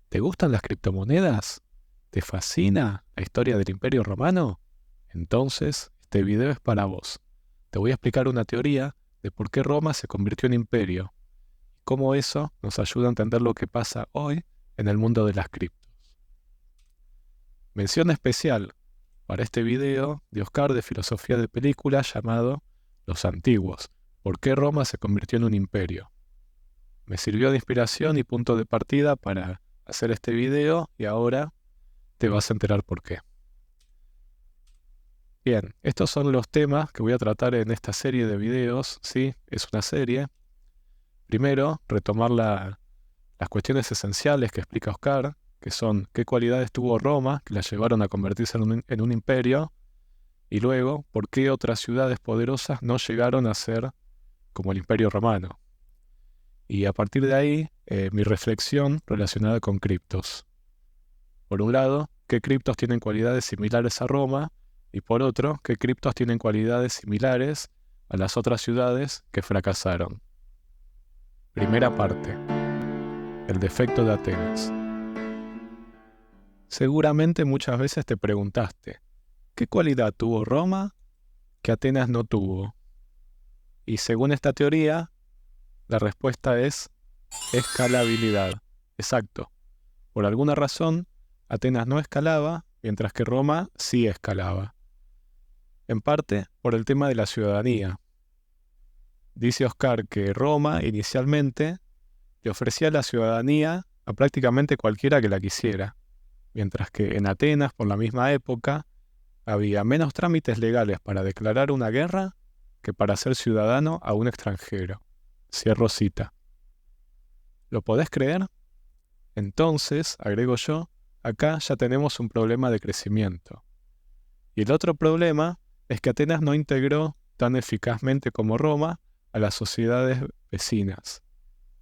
¿Te gustan las criptomonedas? ¿Te fascina la historia del Imperio Romano? Entonces, este video es para vos. Te voy a explicar una teoría de por qué Roma se convirtió en imperio y cómo eso nos ayuda a entender lo que pasa hoy en el mundo de las criptos. Mención especial para este video de Oscar de Filosofía de Película llamado Los Antiguos, ¿por qué Roma se convirtió en un imperio? Me sirvió de inspiración y punto de partida para hacer este video y ahora te vas a enterar por qué. Bien, estos son los temas que voy a tratar en esta serie de videos, ¿sí? Es una serie. Primero, retomar las cuestiones esenciales que explica Oscar, que son qué cualidades tuvo Roma que la llevaron a convertirse en un imperio, y luego, por qué otras ciudades poderosas no llegaron a ser como el Imperio Romano. Y a partir de ahí, mi reflexión relacionada con criptos. Por un lado, qué criptos tienen cualidades similares a Roma, y por otro, qué criptos tienen cualidades similares a las otras ciudades que fracasaron. Primera parte. El defecto de Atenas. Seguramente muchas veces te preguntaste, ¿qué cualidad tuvo Roma que Atenas no tuvo? Y según esta teoría, la respuesta es escalabilidad. Exacto. Por alguna razón, Atenas no escalaba, mientras que Roma sí escalaba. En parte por el tema de la ciudadanía. Dice Oscar que Roma inicialmente le ofrecía la ciudadanía a prácticamente cualquiera que la quisiera, mientras que en Atenas, por la misma época, había menos trámites legales para declarar una guerra que para ser ciudadano a un extranjero. Cierro cita. ¿Lo podés creer? Entonces, agrego yo, acá ya tenemos un problema de crecimiento. Y el otro problema es que Atenas no integró tan eficazmente como Roma a las sociedades vecinas.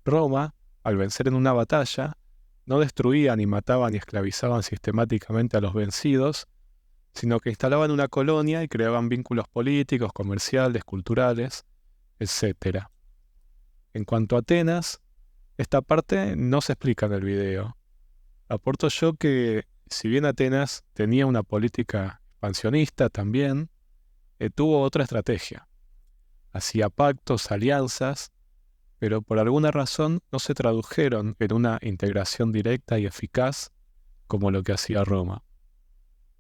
Roma, al vencer en una batalla, no destruía ni mataba ni esclavizaban sistemáticamente a los vencidos, sino que instalaban una colonia y creaban vínculos políticos, comerciales, culturales, etc. En cuanto a Atenas, esta parte no se explica en el video. Aporto yo que, si bien Atenas tenía una política expansionista también, tuvo otra estrategia. Hacía pactos, alianzas, pero por alguna razón no se tradujeron en una integración directa y eficaz como lo que hacía Roma.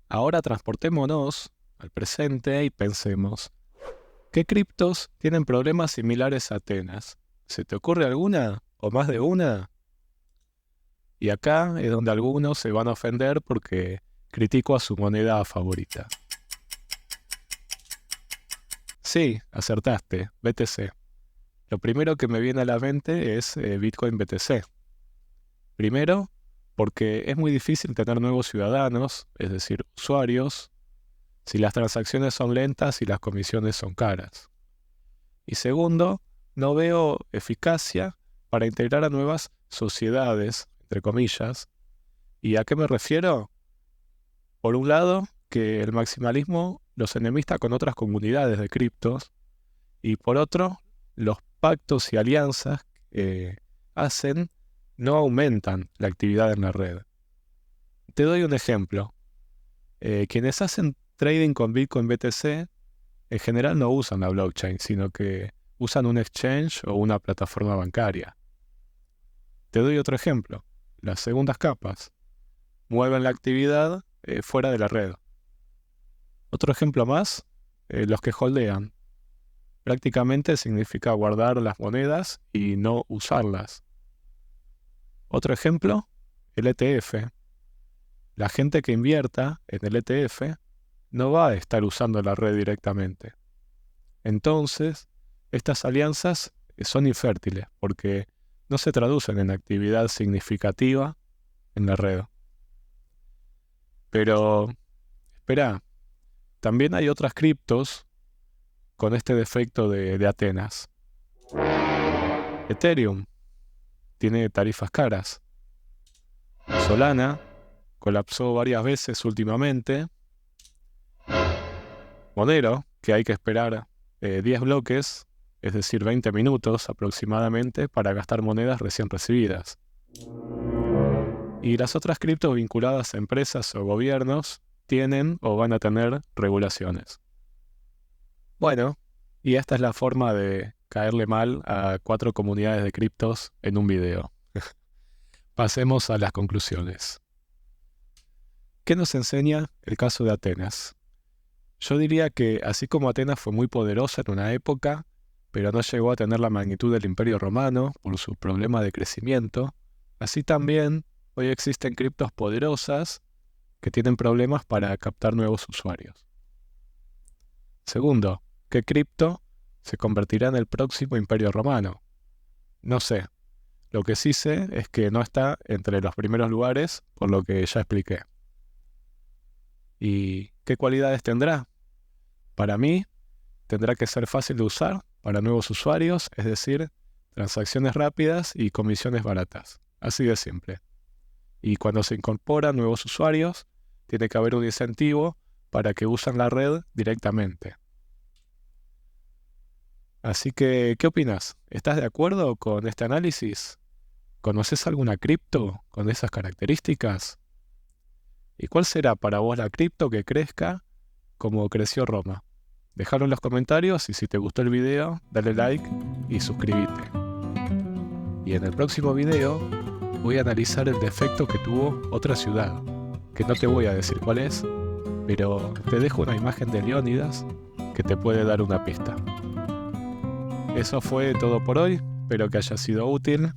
Ahora transportémonos al presente y pensemos, ¿qué criptos tienen problemas similares a Atenas? ¿Se te ocurre alguna o más de una? Y acá es donde algunos se van a ofender porque critico a su moneda favorita. Sí, acertaste, BTC. Lo primero que me viene a la mente es Bitcoin BTC. Primero, porque es muy difícil tener nuevos ciudadanos, es decir, usuarios, si las transacciones son lentas y las comisiones son caras. Y segundo, no veo eficacia para integrar a nuevas sociedades, entre comillas. ¿Y a qué me refiero? Por un lado, que el maximalismo los enemista con otras comunidades de criptos, y por otro, los pactos y alianzas que hacen no aumentan la actividad en la red. Te doy un ejemplo. Quienes hacen trading con Bitcoin BTC en general no usan la blockchain, sino que usan un exchange o una plataforma bancaria. Te doy otro ejemplo. Las segundas capas mueven la actividad fuera de la red. Otro ejemplo más, los que holdean. Prácticamente significa guardar las monedas y no usarlas. Otro ejemplo, el ETF. La gente que invierta en el ETF no va a estar usando la red directamente. Entonces, estas alianzas son infértiles porque no se traducen en actividad significativa en la red. Pero, espera, también hay otras criptos con este defecto de Atenas. Ethereum tiene tarifas caras. Solana colapsó varias veces últimamente. Monero, que hay que esperar 10 bloques, es decir, 20 minutos aproximadamente, para gastar monedas recién recibidas. Y las otras criptos vinculadas a empresas o gobiernos tienen o van a tener regulaciones. Bueno, y esta es la forma de caerle mal a 4 comunidades de criptos en un video. Pasemos a las conclusiones. ¿Qué nos enseña el caso de Atenas? Yo diría que así como Atenas fue muy poderosa en una época, pero no llegó a tener la magnitud del Imperio Romano por su problema de crecimiento, así también hoy existen criptos poderosas que tienen problemas para captar nuevos usuarios. Segundo, ¿qué cripto se convertirá en el próximo Imperio Romano? No sé. Lo que sí sé es que no está entre los primeros lugares, por lo que ya expliqué. ¿Y qué cualidades tendrá? Para mí, tendrá que ser fácil de usar para nuevos usuarios, es decir, transacciones rápidas y comisiones baratas. Así de simple. Y cuando se incorporan nuevos usuarios, tiene que haber un incentivo para que usen la red directamente. Así que, ¿qué opinas? ¿Estás de acuerdo con este análisis? ¿Conoces alguna cripto con esas características? ¿Y cuál será para vos la cripto que crezca como creció Roma? Déjalo en los comentarios y si te gustó el video, dale like y suscríbete. Y en el próximo video voy a analizar el defecto que tuvo otra ciudad, que no te voy a decir cuál es, pero te dejo una imagen de Leónidas que te puede dar una pista. Eso fue todo por hoy, espero que haya sido útil.